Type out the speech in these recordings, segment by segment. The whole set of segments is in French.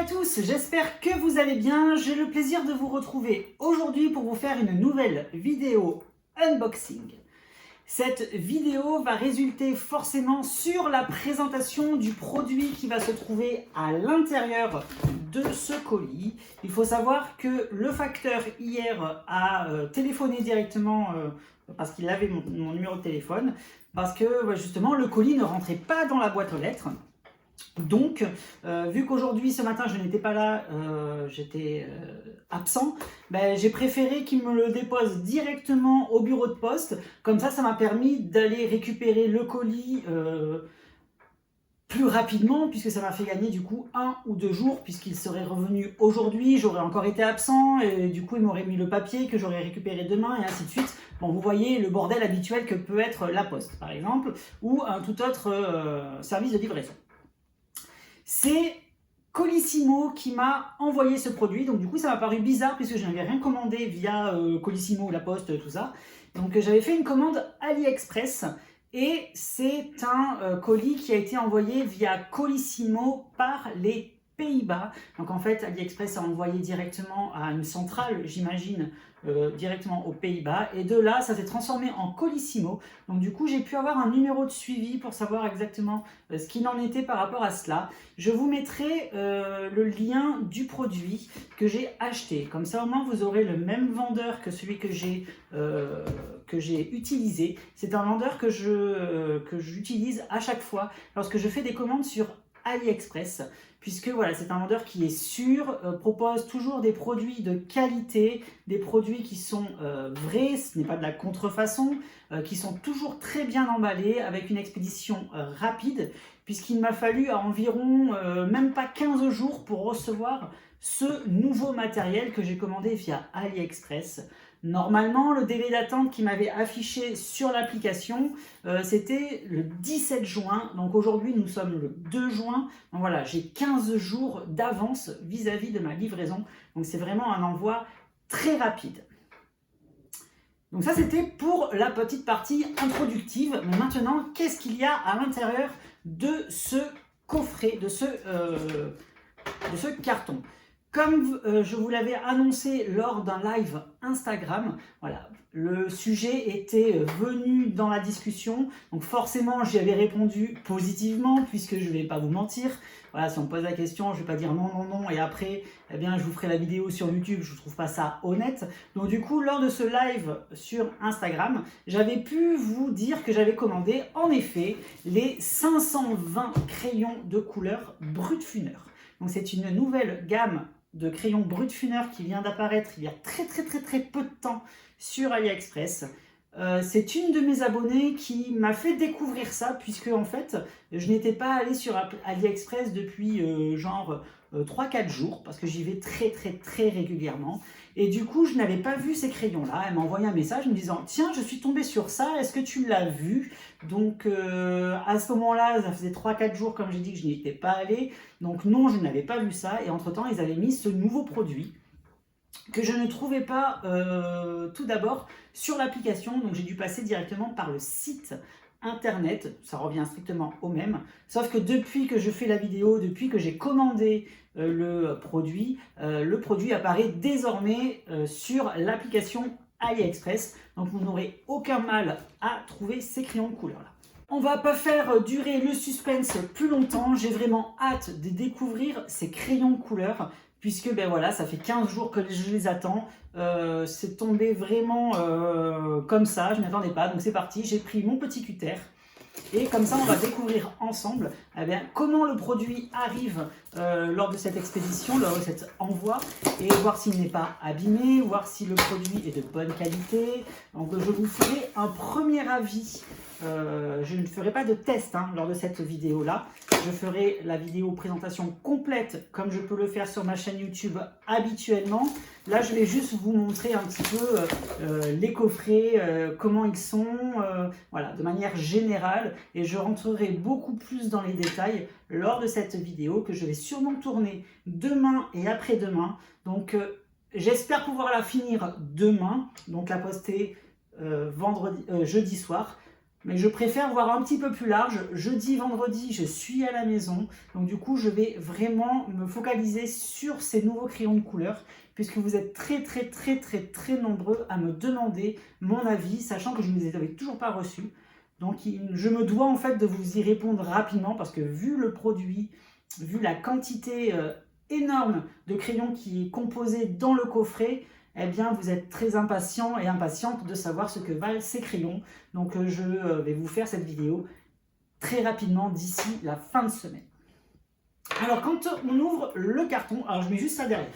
à tous, j'espère que vous allez bien. J'ai le plaisir de vous retrouver aujourd'hui pour vous faire une nouvelle vidéo unboxing. Cette vidéo va résulter forcément sur la présentation du produit qui va se trouver à l'intérieur de ce colis. Il faut savoir que le facteur hier a téléphoné directement parce qu'il avait mon numéro de téléphone, parce que justement le colis ne rentrait pas dans la boîte aux lettres. Donc, vu qu'aujourd'hui, ce matin, je n'étais pas là, j'étais absent, j'ai préféré qu'il me le dépose directement au bureau de poste. Comme ça m'a permis d'aller récupérer le colis plus rapidement, puisque ça m'a fait gagner du coup 1 ou 2 jours, puisqu'il serait revenu aujourd'hui, j'aurais encore été absent, et du coup, il m'aurait mis le papier que j'aurais récupéré demain, et ainsi de suite. Bon, vous voyez le bordel habituel que peut être la Poste, par exemple, ou un tout autre service de livraison. C'est Colissimo qui m'a envoyé ce produit, donc du coup ça m'a paru bizarre puisque je n'avais rien commandé via Colissimo, la Poste, tout ça. Donc j'avais fait une commande AliExpress et c'est un colis qui a été envoyé via Colissimo par les Pays-Bas. Donc en fait AliExpress a envoyé directement à une centrale, j'imagine, directement aux Pays-Bas, et de là ça s'est transformé en Colissimo. Donc du coup j'ai pu avoir un numéro de suivi pour savoir exactement ce qu'il en était par rapport à cela. Je vous mettrai le lien du produit que j'ai acheté, comme ça au moins vous aurez le même vendeur que celui que j'ai utilisé. C'est un vendeur que j'utilise à chaque fois lorsque je fais des commandes sur AliExpress, puisque voilà, c'est un vendeur qui est sûr, propose toujours des produits de qualité, des produits qui sont vrais, ce n'est pas de la contrefaçon, qui sont toujours très bien emballés, avec une expédition rapide, puisqu'il m'a fallu environ même pas 15 jours pour recevoir ce nouveau matériel que j'ai commandé via AliExpress. Normalement, le délai d'attente qui m'avait affiché sur l'application, c'était le 17 juin. Donc aujourd'hui, nous sommes le 2 juin. Donc voilà, j'ai 15 jours d'avance vis-à-vis de ma livraison. Donc c'est vraiment un envoi très rapide. Donc ça, c'était pour la petite partie introductive. Mais maintenant, qu'est-ce qu'il y a à l'intérieur de ce coffret, de ce carton ? Comme je vous l'avais annoncé lors d'un live Instagram, voilà, le sujet était venu dans la discussion, donc forcément j'y avais répondu positivement, puisque je ne vais pas vous mentir. Voilà, si on me pose la question, je ne vais pas dire non, non, non, et après, eh bien, je vous ferai la vidéo sur YouTube, je ne trouve pas ça honnête. Donc du coup, lors de ce live sur Instagram, j'avais pu vous dire que j'avais commandé, en effet, les 520 crayons de couleur Brutfuner. Donc c'est une nouvelle gamme de crayons Brutfuner qui vient d'apparaître il y a très peu de temps sur AliExpress. C'est une de mes abonnées qui m'a fait découvrir ça, puisque en fait je n'étais pas allé sur AliExpress depuis genre 3-4 jours, parce que j'y vais très régulièrement, et du coup je n'avais pas vu ces crayons là. Elle m'a envoyé un message me disant tiens, je suis tombée sur ça, est-ce que tu l'as vu? Donc à ce moment là ça faisait 3-4 jours, comme j'ai dit, que je n'y étais pas allée, donc non, je n'avais pas vu ça, et entre temps ils avaient mis ce nouveau produit que je ne trouvais pas tout d'abord sur l'application, donc j'ai dû passer directement par le site internet. Ça revient strictement au même, sauf que depuis que je fais la vidéo, depuis que j'ai commandé le produit apparaît désormais sur l'application AliExpress, donc vous n'aurez aucun mal à trouver ces crayons de couleur là. On va pas faire durer le suspense plus longtemps, j'ai vraiment hâte de découvrir ces crayons de couleur, puisque ben voilà, ça fait 15 jours que je les attends. C'est tombé vraiment comme ça, je ne m'y attendais pas, donc c'est parti, j'ai pris mon petit cutter. Et comme ça, on va découvrir ensemble comment le produit arrive lors de cette expédition, lors de cet envoi, et voir s'il n'est pas abîmé, voir si le produit est de bonne qualité. Donc je vous ferai un premier avis. Je ne ferai pas de test lors de cette vidéo-là. Je ferai la vidéo présentation complète comme je peux le faire sur ma chaîne YouTube habituellement. Là, je vais juste vous montrer un petit peu les coffrets, comment ils sont, voilà, de manière générale. Et je rentrerai beaucoup plus dans les détails lors de cette vidéo que je vais sûrement tourner demain et après-demain. Donc, j'espère pouvoir la finir demain, donc la poster jeudi soir. Mais je préfère voir un petit peu plus large. Jeudi, vendredi, je suis à la maison. Donc du coup, je vais vraiment me focaliser sur ces nouveaux crayons de couleur, puisque vous êtes très nombreux à me demander mon avis, sachant que je ne les avais toujours pas reçus. Donc je me dois en fait de vous y répondre rapidement, parce que vu le produit, vu la quantité énorme de crayons qui est composé dans le coffret, eh bien, vous êtes très impatient et impatiente de savoir ce que valent ces crayons. Donc, je vais vous faire cette vidéo très rapidement d'ici la fin de semaine. Alors, quand on ouvre le carton, alors je mets juste ça derrière.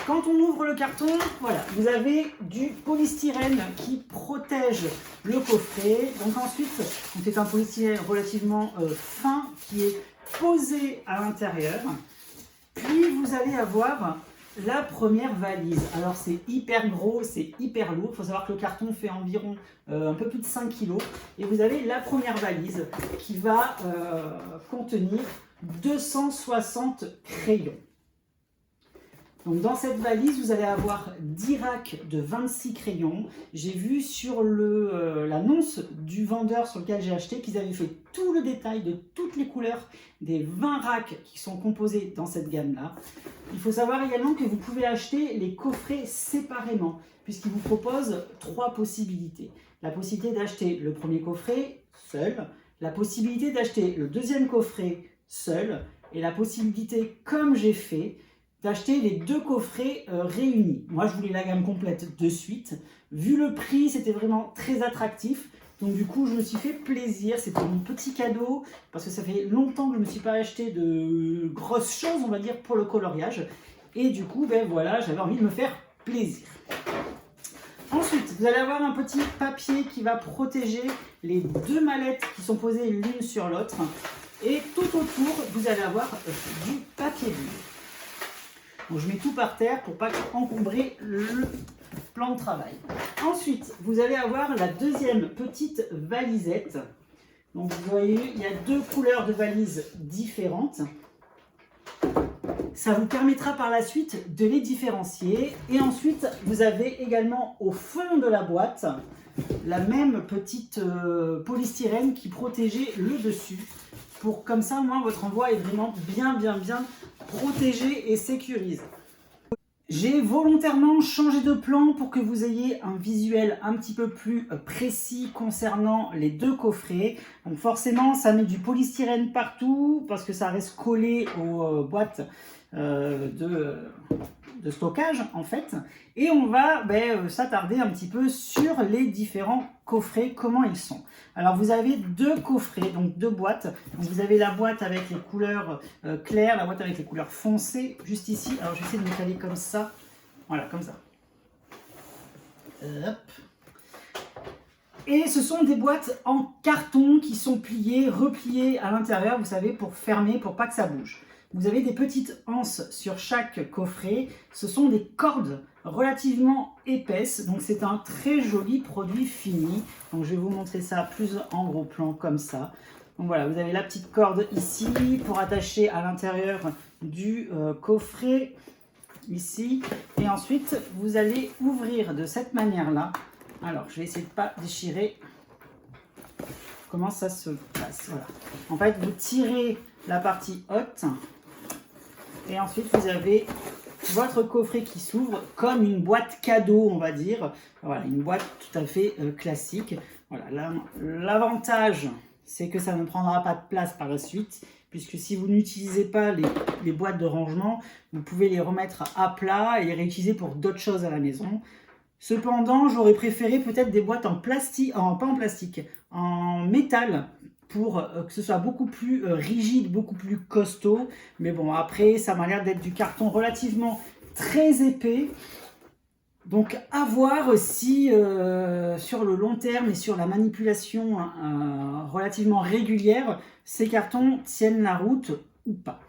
Quand on ouvre le carton, voilà, vous avez du polystyrène qui protège le coffret. Donc ensuite, c'est un polystyrène relativement fin qui est posé à l'intérieur. Puis vous allez avoir la première valise. Alors c'est hyper gros, c'est hyper lourd. Il faut savoir que le carton fait environ un peu plus de 5 kg. Et vous avez la première valise qui va contenir 260 crayons. Donc dans cette valise, vous allez avoir 10 racks de 26 crayons. J'ai vu sur l'annonce du vendeur sur lequel j'ai acheté qu'ils avaient fait tout le détail de toutes les couleurs des 20 racks qui sont composés dans cette gamme-là. Il faut savoir également que vous pouvez acheter les coffrets séparément, puisqu'ils vous proposent 3 possibilités. La possibilité d'acheter le premier coffret seul, la possibilité d'acheter le deuxième coffret seul, et la possibilité, comme j'ai fait, d'acheter les 2 coffrets réunis. Moi, je voulais la gamme complète de suite. Vu le prix, c'était vraiment très attractif. Donc du coup, je me suis fait plaisir. C'était mon petit cadeau parce que ça fait longtemps que je ne me suis pas acheté de grosses choses, on va dire, pour le coloriage. Et du coup, ben voilà, j'avais envie de me faire plaisir. Ensuite, vous allez avoir un petit papier qui va protéger les 2 mallettes qui sont posées l'une sur l'autre. Et tout autour, vous allez avoir du papier bulle. Donc je mets tout par terre pour ne pas encombrer le plan de travail. Ensuite, vous allez avoir la deuxième petite valisette. Donc vous voyez, il y a 2 couleurs de valises différentes. Ça vous permettra par la suite de les différencier. Et ensuite, vous avez également au fond de la boîte la même petite polystyrène qui protégeait le dessus. Pour comme ça, moi, votre envoi est vraiment bien protégé et sécurisé. J'ai volontairement changé de plan pour que vous ayez un visuel un petit peu plus précis concernant les 2 coffrets. Donc forcément, ça met du polystyrène partout parce que ça reste collé aux boîtes de stockage en fait. Et on va s'attarder un petit peu sur les différents coffrets, comment ils sont. Alors vous avez 2 coffrets, donc 2 boîtes. Donc vous avez la boîte avec les couleurs claires, la boîte avec les couleurs foncées, juste ici. Alors je vais essayer de me caler comme ça. Voilà, comme ça. Hop. Et ce sont des boîtes en carton qui sont pliées, repliées à l'intérieur, vous savez, pour fermer, pour pas que ça bouge. Vous avez des petites anses sur chaque coffret. Ce sont des cordes relativement épaisses. Donc c'est un très joli produit fini. Donc je vais vous montrer ça plus en gros plan comme ça. Donc voilà, vous avez la petite corde ici pour attacher à l'intérieur du coffret ici. Et ensuite, vous allez ouvrir de cette manière-là. Alors, je vais essayer de ne pas déchirer. Comment ça se passe? Voilà. En fait, vous tirez la partie haute. Et ensuite, vous avez votre coffret qui s'ouvre comme une boîte cadeau, on va dire. Voilà, une boîte tout à fait classique. Voilà, l'avantage, c'est que ça ne prendra pas de place par la suite, puisque si vous n'utilisez pas les boîtes de rangement, vous pouvez les remettre à plat et les réutiliser pour d'autres choses à la maison. Cependant, j'aurais préféré peut-être des boîtes en plastique, pas en plastique, en métal, pour que ce soit beaucoup plus rigide, beaucoup plus costaud. Mais bon, après, ça m'a l'air d'être du carton relativement très épais. Donc, à voir si sur le long terme et sur la manipulation relativement régulière, ces cartons tiennent la route ou pas.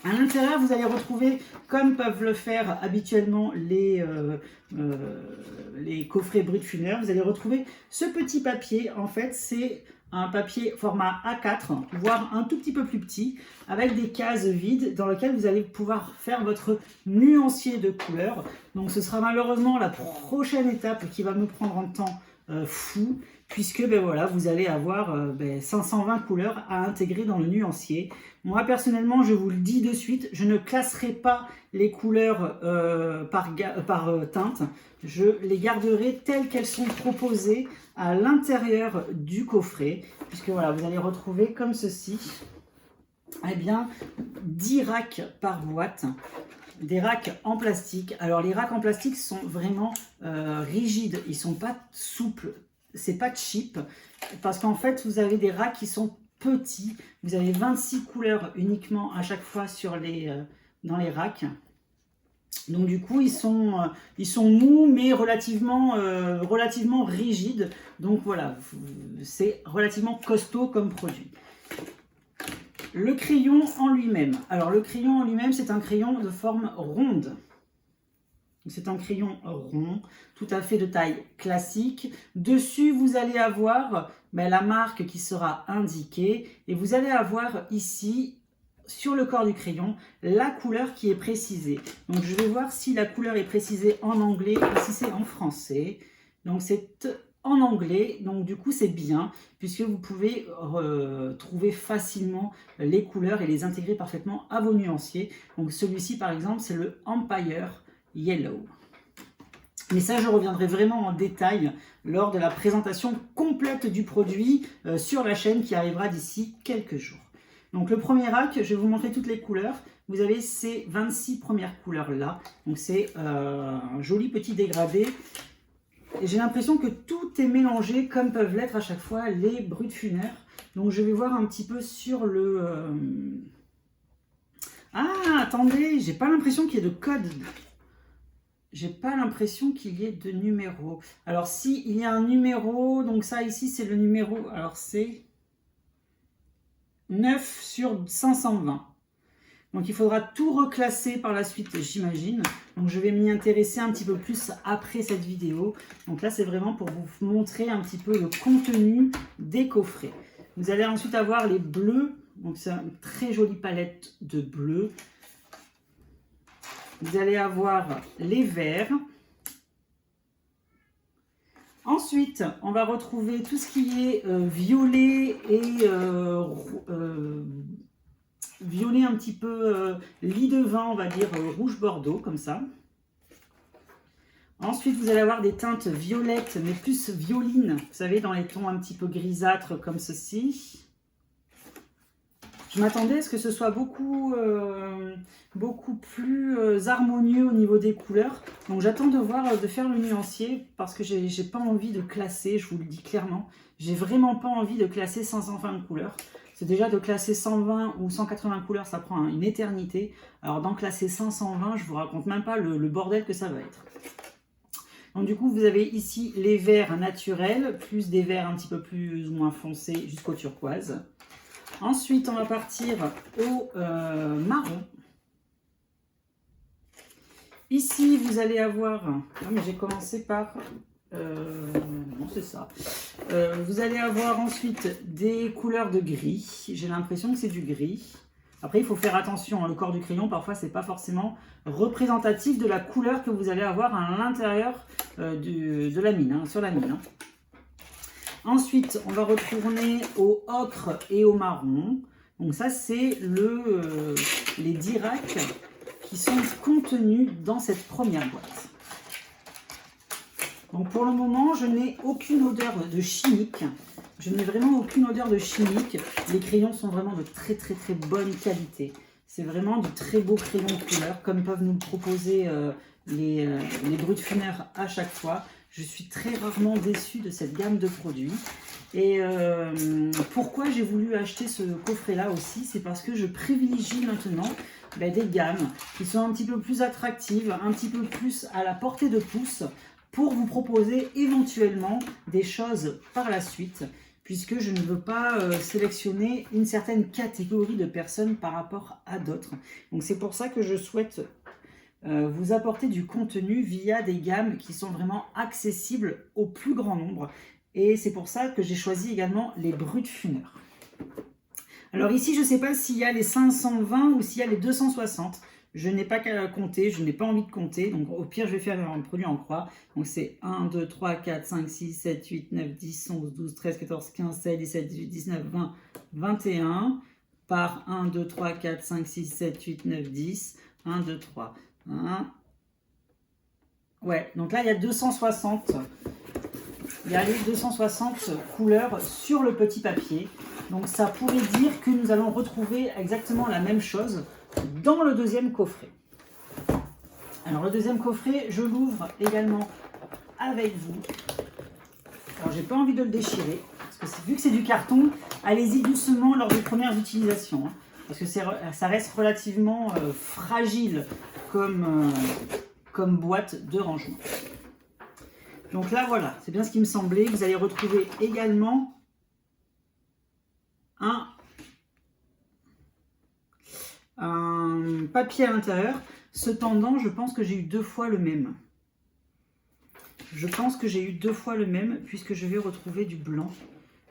À l'intérieur, vous allez retrouver, comme peuvent le faire habituellement les coffrets Brutfuner, vous allez retrouver ce petit papier. En fait, c'est un papier format A4, voire un tout petit peu plus petit, avec des cases vides dans lesquelles vous allez pouvoir faire votre nuancier de couleurs. Donc ce sera malheureusement la prochaine étape qui va me prendre un temps fou, puisque ben voilà, vous allez avoir 520 couleurs à intégrer dans le nuancier. Moi personnellement, je vous le dis de suite, je ne classerai pas les couleurs par teinte, je les garderai telles qu'elles sont proposées à l'intérieur du coffret, puisque voilà, vous allez retrouver comme ceci, eh bien 10 racks par boîte. Des racks en plastique. Alors les racks en plastique sont vraiment rigides, ils sont pas souples, c'est pas cheap, parce qu'en fait vous avez des racks qui sont petits, vous avez 26 couleurs uniquement à chaque fois sur dans les racks. Donc du coup ils sont mous mais relativement rigides, donc voilà, c'est relativement costaud comme produit. Le crayon en lui-même. Alors le crayon en lui-même, c'est un crayon de forme ronde. C'est un crayon rond, tout à fait de taille classique. Dessus, vous allez avoir la marque qui sera indiquée. Et vous allez avoir ici, sur le corps du crayon, la couleur qui est précisée. Donc je vais voir si la couleur est précisée en anglais ou si c'est en français. Donc c'est en anglais, donc du coup c'est bien, puisque vous pouvez trouver facilement les couleurs et les intégrer parfaitement à vos nuanciers. Donc celui-ci par exemple, c'est le Empire Yellow. Mais ça, je reviendrai vraiment en détail lors de la présentation complète du produit sur la chaîne qui arrivera d'ici quelques jours. Donc le premier rack, je vais vous montrer toutes les couleurs. Vous avez ces 26 premières couleurs là, donc c'est un joli petit dégradé. Et j'ai l'impression que tout est mélangé comme peuvent l'être à chaque fois les brutfuners. Donc je vais voir un petit peu sur le... Ah, attendez, j'ai pas l'impression qu'il y ait de code. J'ai pas l'impression qu'il y ait de numéro. Alors si, il y a un numéro, donc ça ici c'est le numéro, alors c'est 9 sur 520. Donc il faudra tout reclasser par la suite, j'imagine. Donc je vais m'y intéresser un petit peu plus après cette vidéo. Donc là c'est vraiment pour vous montrer un petit peu le contenu des coffrets. Vous allez ensuite avoir les bleus. Donc c'est une très jolie palette de bleus. Vous allez avoir les verts. Ensuite, on va retrouver tout ce qui est violet et violet un petit peu lit de vin, on va dire rouge bordeaux, comme ça. Ensuite, vous allez avoir des teintes violettes, mais plus violines, vous savez, dans les tons un petit peu grisâtres, comme ceci. Je m'attendais à ce que ce soit beaucoup plus harmonieux au niveau des couleurs. Donc j'attends de faire le nuancier parce que j'ai pas envie de classer, je vous le dis clairement. J'ai vraiment pas envie de classer 520 couleurs. C'est déjà de classer 120 ou 180 couleurs, ça prend une éternité. Alors d'en classer 520, je vous raconte même pas le bordel que ça va être. Donc du coup, vous avez ici les verts naturels, plus des verts un petit peu plus ou moins foncés jusqu'au turquoise. Ensuite, on va partir au marron. Ici, vous allez avoir... Ah, mais j'ai commencé par... non, c'est ça. Vous allez avoir ensuite des couleurs de gris. J'ai l'impression que c'est du gris. Après, il faut faire attention. Le corps du crayon, parfois, c'est pas forcément représentatif de la couleur que vous allez avoir à l'intérieur de la mine, sur la mine. Ensuite, on va retourner au ocre et au marron. Donc ça, c'est les 10 racks qui sont contenus dans cette première boîte. Donc pour le moment, je n'ai aucune odeur de chimique. Je n'ai vraiment aucune odeur de chimique. Les crayons sont vraiment de très très très bonne qualité. C'est vraiment de très beaux crayons de couleur, comme peuvent nous le proposer les brutfuners à chaque fois. Je suis très rarement déçue de cette gamme de produits. Et pourquoi j'ai voulu acheter ce coffret-là aussi, c'est parce que je privilégie maintenant des gammes qui sont un petit peu plus attractives, un petit peu plus à la portée de pouce, pour vous proposer éventuellement des choses par la suite, puisque je ne veux pas sélectionner une certaine catégorie de personnes par rapport à d'autres. Donc c'est pour ça que je souhaite vous apporter du contenu via des gammes qui sont vraiment accessibles au plus grand nombre. Et c'est pour ça que j'ai choisi également les brutfuners. Alors ici, je ne sais pas s'il y a les 520 ou s'il y a les 260. Je n'ai pas qu'à compter, je n'ai pas envie de compter. Donc au pire, je vais faire un produit en croix. Donc c'est 1, 2, 3, 4, 5, 6, 7, 8, 9, 10, 11, 12, 13, 14, 15, 16, 17, 18, 19, 20, 21. Par 1, 2, 3, 4, 5, 6, 7, 8, 9, 10. 1, 2, 3. 1. Ouais, donc là, il y a 260. Il y a les 260 couleurs sur le petit papier. Donc ça pourrait dire que nous allons retrouver exactement la même chose dans le deuxième coffret. Alors le deuxième coffret, je l'ouvre également avec vous. Alors j'ai pas envie de le déchirer, parce que vu que c'est du carton, allez-y doucement lors des premières utilisations. Hein, parce que ça reste relativement fragile comme boîte de rangement. Donc là voilà, c'est bien ce qui me semblait. Vous allez retrouver également un papier à l'intérieur. Cependant, je pense que j'ai eu 2 fois le même. Je pense que j'ai eu 2 fois le même, puisque je vais retrouver du blanc.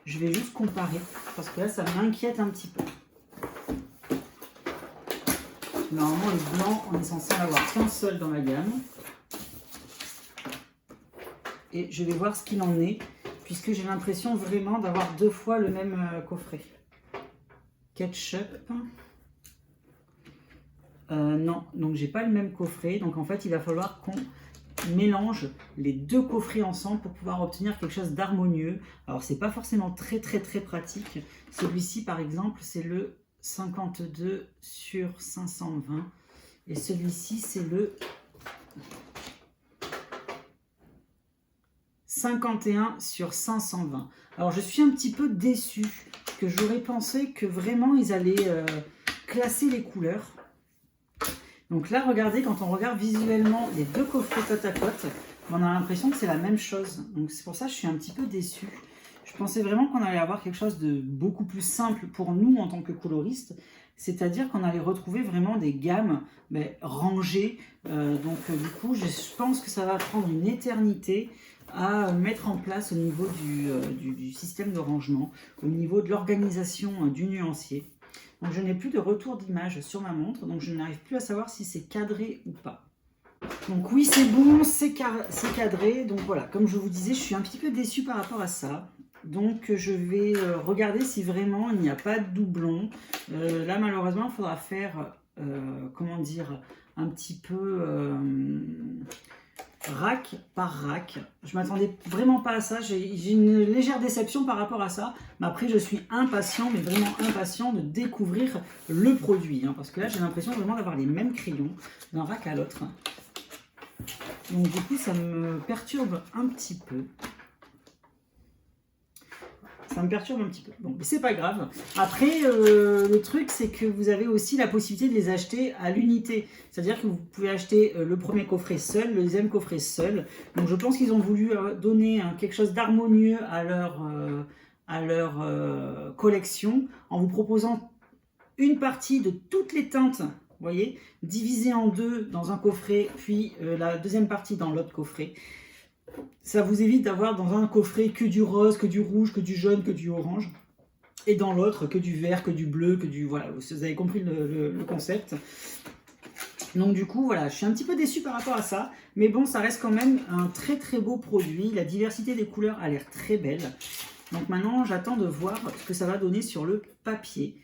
Je vais juste comparer, parce que là, ça m'inquiète un petit peu. Normalement, le blanc, on est censé en avoir qu'un seul dans la gamme. Et je vais voir ce qu'il en est, puisque j'ai l'impression vraiment d'avoir 2 fois le même coffret. Ketchup. Non, donc j'ai pas le même coffret. Donc en fait, il va falloir qu'on mélange les 2 coffrets ensemble pour pouvoir obtenir quelque chose d'harmonieux. Alors c'est pas forcément très pratique. Celui-ci par exemple, c'est le 52 sur 520 et celui-ci c'est le 51 sur 520. Alors je suis un petit peu déçue, parce que j'aurais pensé que vraiment ils allaient classer les couleurs. Donc là, regardez, quand on regarde visuellement les 2 coffrets côte à côte, on a l'impression que c'est la même chose. Donc c'est pour ça que je suis un petit peu déçue. Je pensais vraiment qu'on allait avoir quelque chose de beaucoup plus simple pour nous en tant que coloristes. C'est-à-dire qu'on allait retrouver vraiment des gammes rangées. Du coup, je pense que ça va prendre une éternité à mettre en place au niveau du système de rangement, au niveau de l'organisation du nuancier. Donc je n'ai plus de retour d'image sur ma montre, donc je n'arrive plus à savoir si c'est cadré ou pas. Donc oui, c'est bon, c'est cadré. Donc voilà, comme je vous disais, je suis un petit peu déçue par rapport à ça. Donc je vais regarder si vraiment il n'y a pas de doublon. Là malheureusement, il faudra faire, comment dire, un petit peu rack par rack. Je m'attendais vraiment pas à ça. J'ai une légère déception par rapport à ça. Mais après, je suis impatient, mais vraiment impatient de découvrir le produit. Hein, parce que là, j'ai l'impression vraiment d'avoir les mêmes crayons d'un rack à l'autre. Donc du coup, ça me perturbe un petit peu. Ça me perturbe un petit peu. Bon, mais c'est pas grave. Après, le truc, c'est que vous avez aussi la possibilité de les acheter à l'unité. C'est-à-dire que vous pouvez acheter le premier coffret seul, le deuxième coffret seul. Donc, je pense qu'ils ont voulu donner quelque chose d'harmonieux à leur collection en vous proposant une partie de toutes les teintes, vous voyez, divisée en 2 dans un coffret, puis la deuxième partie dans l'autre coffret. Ça vous évite d'avoir dans un coffret que du rose, que du rouge, que du jaune, que du orange. Et dans l'autre, que du vert, que du bleu, que du... Voilà, vous avez compris le concept. Donc du coup, voilà, je suis un petit peu déçue par rapport à ça. Mais bon, ça reste quand même un très beau produit. La diversité des couleurs a l'air très belle. Donc maintenant, j'attends de voir ce que ça va donner sur le papier.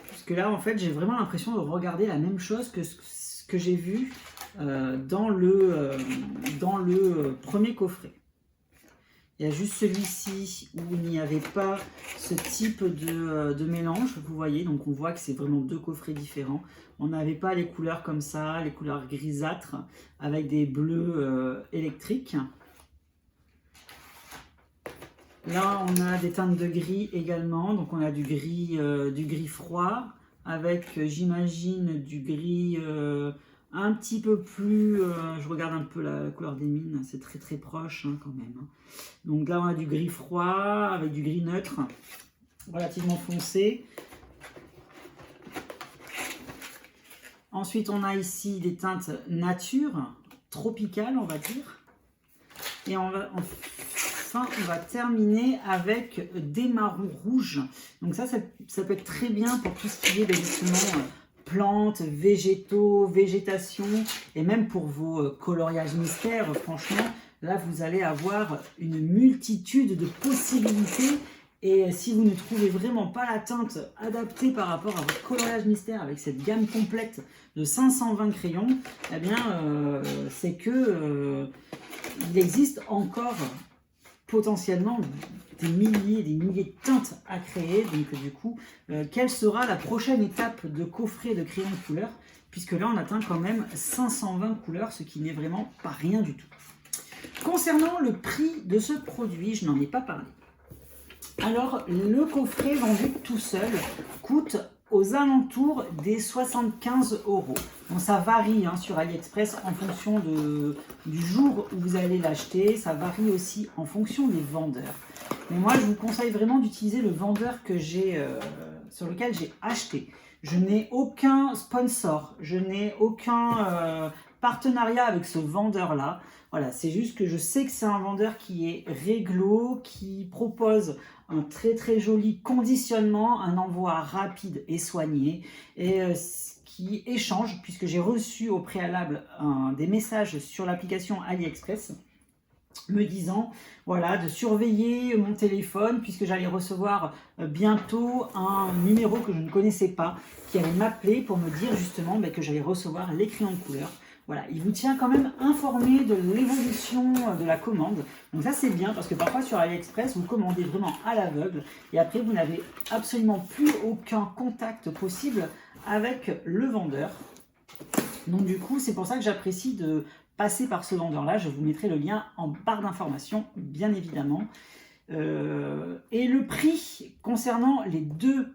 Parce que là, en fait, j'ai vraiment l'impression de regarder la même chose que ce que j'ai vu dans le premier coffret. Il y a juste celui-ci où il n'y avait pas ce type de mélange, vous voyez, donc on voit que c'est vraiment 2 coffrets différents. On n'avait pas les couleurs comme ça, les couleurs grisâtres avec des bleus électriques. Là, on a des teintes de gris également, donc on a du gris froid avec, j'imagine, du gris un petit peu plus, je regarde un peu la couleur des mines, c'est très proche hein, quand même. Hein. Donc là on a du gris froid avec du gris neutre, relativement foncé. Ensuite on a ici des teintes nature, tropicales on va dire. Et enfin on va terminer avec des marrons rouges. Donc ça peut être très bien pour tout ce qui est justement plantes, végétaux, végétation, et même pour vos coloriages mystères, franchement, là vous allez avoir une multitude de possibilités. Et si vous ne trouvez vraiment pas la teinte adaptée par rapport à votre coloriage mystère avec cette gamme complète de 520 crayons, eh bien c'est que il existe encore potentiellement des milliers de teintes à créer. Donc du coup, quelle sera la prochaine étape de coffret de crayons de couleur, puisque là on atteint quand même 520 couleurs, ce qui n'est vraiment pas rien du tout. Concernant le prix de ce produit, je n'en ai pas parlé. Alors, le coffret vendu tout seul coûte aux alentours des 75 €. Bon, ça varie sur AliExpress en fonction du jour où vous allez l'acheter. Ça varie aussi en fonction des vendeurs. Mais moi, je vous conseille vraiment d'utiliser le vendeur que sur lequel j'ai acheté. Je n'ai aucun sponsor, je n'ai aucun partenariat avec ce vendeur-là. Voilà, c'est juste que je sais que c'est un vendeur qui est réglo, qui propose un très très joli conditionnement, un envoi rapide et soigné, et qui échange, puisque j'ai reçu au préalable des messages sur l'application AliExpress me disant voilà, de surveiller mon téléphone puisque j'allais recevoir bientôt un numéro que je ne connaissais pas qui allait m'appeler pour me dire justement que j'allais recevoir les crayons de couleur. Voilà, il vous tient quand même informé de l'évolution de la commande. Donc ça c'est bien parce que parfois sur AliExpress vous commandez vraiment à l'aveugle et après vous n'avez absolument plus aucun contact possible avec le vendeur. Donc du coup c'est pour ça que j'apprécie de passer par ce vendeur-là. Je vous mettrai le lien en barre d'informations, bien évidemment. Et le prix concernant les deux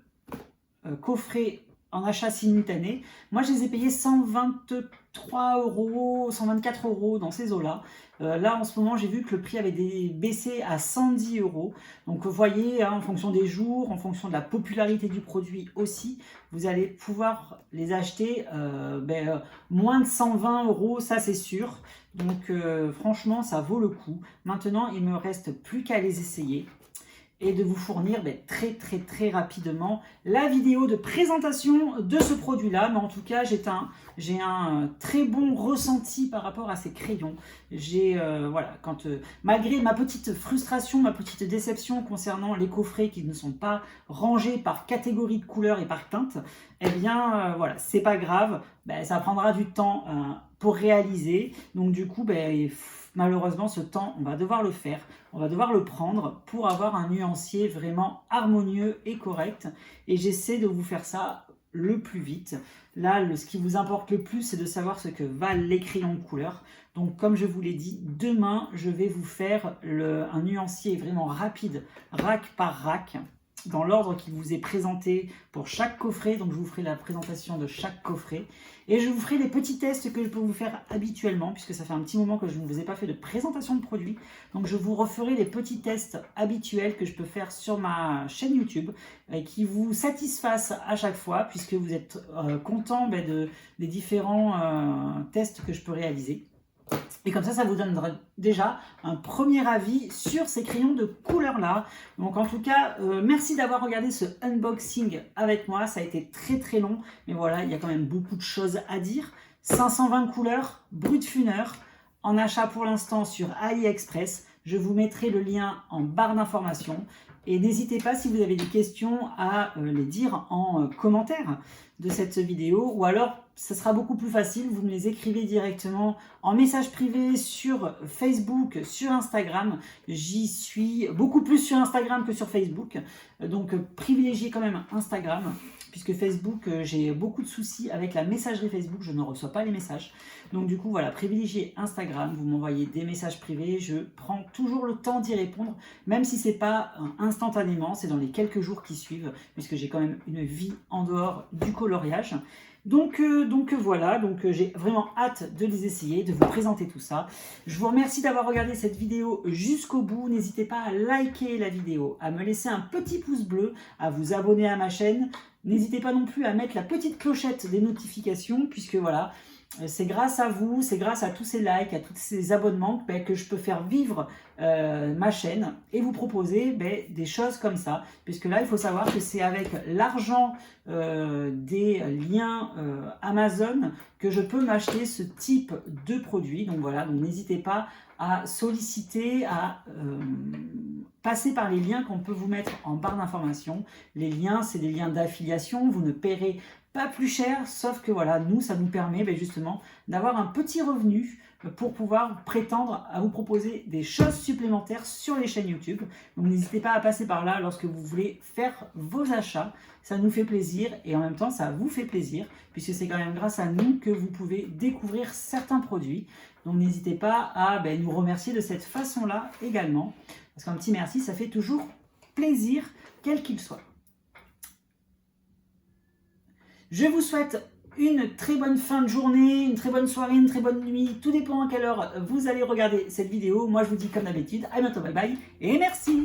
coffrets en achat simultané, moi je les ai payés 123 €, 124 € dans ces eaux-là. Là en ce moment j'ai vu que le prix avait baissé à 110 €. Donc vous voyez, en fonction des jours, en fonction de la popularité du produit aussi, vous allez pouvoir les acheter moins de 120 €, ça c'est sûr. Donc franchement ça vaut le coup. Maintenant il me reste plus qu'à les essayer et de vous fournir très rapidement la vidéo de présentation de ce produit-là. Mais en tout cas, j'ai un très bon ressenti par rapport à ces crayons. Voilà, malgré ma petite frustration, ma petite déception concernant les coffrets qui ne sont pas rangés par catégorie de couleur et par teinte, eh bien, voilà, c'est pas grave. Ça prendra du temps pour réaliser. Donc du coup, malheureusement, ce temps, on va devoir le faire. On va devoir le prendre pour avoir un nuancier vraiment harmonieux et correct. Et j'essaie de vous faire ça le plus vite. Là, ce qui vous importe le plus, c'est de savoir ce que valent les crayons de couleur. Donc, comme je vous l'ai dit, demain, je vais vous faire un nuancier vraiment rapide, rack par rack, dans l'ordre qui vous est présenté pour chaque coffret. Donc je vous ferai la présentation de chaque coffret et je vous ferai les petits tests que je peux vous faire habituellement puisque ça fait un petit moment que je ne vous ai pas fait de présentation de produit. Donc je vous referai les petits tests habituels que je peux faire sur ma chaîne YouTube et qui vous satisfassent à chaque fois puisque vous êtes content des différents tests que je peux réaliser. Et comme ça vous donnera déjà un premier avis sur ces crayons de couleur là. Donc en tout cas, merci d'avoir regardé ce unboxing avec moi. Ça a été très long, mais voilà, il y a quand même beaucoup de choses à dire. 520 couleurs, brut funeur, en achat pour l'instant sur AliExpress. Je vous mettrai le lien en barre d'informations. Et n'hésitez pas, si vous avez des questions, à les dire en commentaire de cette vidéo. Ou alors, ce sera beaucoup plus facile, vous me les écrivez directement en message privé sur Facebook, sur Instagram. J'y suis beaucoup plus sur Instagram que sur Facebook. Donc, privilégiez quand même Instagram. Puisque Facebook, j'ai beaucoup de soucis avec la messagerie Facebook, je ne reçois pas les messages. Donc du coup, voilà, privilégiez Instagram, vous m'envoyez des messages privés, je prends toujours le temps d'y répondre, même si ce n'est pas instantanément, c'est dans les quelques jours qui suivent, puisque j'ai quand même une vie en dehors du coloriage. Donc voilà, j'ai vraiment hâte de les essayer, de vous présenter tout ça. Je vous remercie d'avoir regardé cette vidéo jusqu'au bout. N'hésitez pas à liker la vidéo, à me laisser un petit pouce bleu, à vous abonner à ma chaîne. N'hésitez pas non plus à mettre la petite clochette des notifications, puisque voilà, c'est grâce à vous, c'est grâce à tous ces likes, à tous ces abonnements que je peux faire vivre ma chaîne et vous proposer des choses comme ça. Puisque là, il faut savoir que c'est avec l'argent des liens Amazon que je peux m'acheter ce type de produit. Donc voilà, donc n'hésitez pas à solliciter, à passer par les liens qu'on peut vous mettre en barre d'information. Les liens, c'est des liens d'affiliation, vous ne paierez pas plus cher, sauf que voilà, nous, ça nous permet justement d'avoir un petit revenu pour pouvoir prétendre à vous proposer des choses supplémentaires sur les chaînes YouTube. Donc n'hésitez pas à passer par là lorsque vous voulez faire vos achats. Ça nous fait plaisir et en même temps, ça vous fait plaisir puisque c'est quand même grâce à nous que vous pouvez découvrir certains produits. Donc n'hésitez pas à nous remercier de cette façon-là également. Parce qu'un petit merci, ça fait toujours plaisir, quel qu'il soit. Je vous souhaite une très bonne fin de journée, une très bonne soirée, une très bonne nuit. Tout dépend à quelle heure vous allez regarder cette vidéo. Moi, je vous dis comme d'habitude, à bientôt, bye bye et merci.